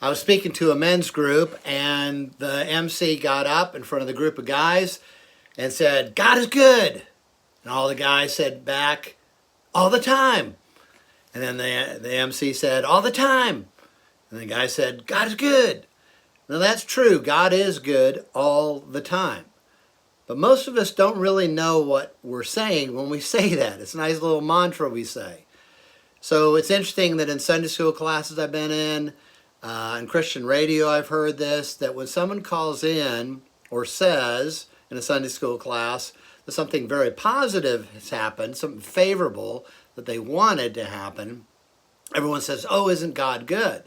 I was speaking to a men's group, and the MC got up in front of the group of guys and said, "God is good." And all the guys said back, "All the time." And then the MC said, "All the time." And the guy said, "God is good." Now that's true. God is good all the time. But most of us don't really know what we're saying when we say that. It's a nice little mantra we say. So it's interesting that in Sunday school classes I've been in Christian radio I've heard this, that when someone calls in or says in a Sunday school class that something very positive has happened, something favorable that they wanted to happen, everyone says, "Oh, isn't God good?"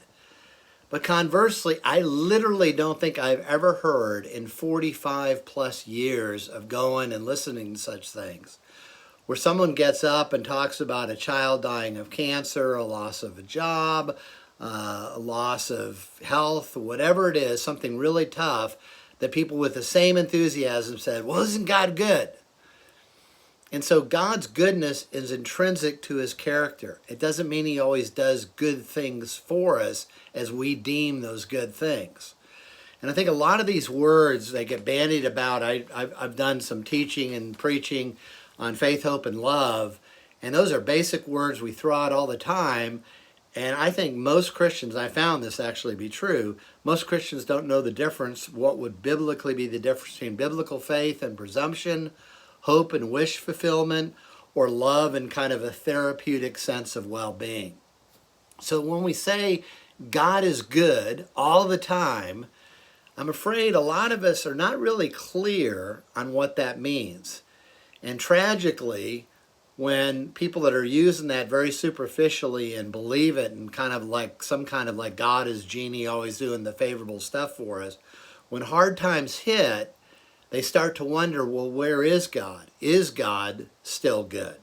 But conversely, I literally don't think I've ever heard in 45 plus years of going and listening to such things where someone gets up and talks about a child dying of cancer, a loss of a job, a loss of health, whatever it is, something really tough, that people with the same enthusiasm said, "Well, isn't God good?" And so God's goodness is intrinsic to his character. It doesn't mean he always does good things for us as we deem those good things. And I think a lot of these words, they get bandied about. I've done some teaching and preaching on faith, hope, and love. And those are basic words we throw out all the time. And I think most Christians, I found this actually be true, most Christians don't know the difference, what would biblically be the difference between biblical faith and presumption, hope and wish fulfillment, or love and kind of a therapeutic sense of well-being. So when we say God is good all the time, I'm afraid a lot of us are not really clear on what that means. And tragically, when people that are using that very superficially and believe it and kind of like some kind of like God is genie always doing the favorable stuff for us, when hard times hit, they start to wonder, well, where is God? Is God still good?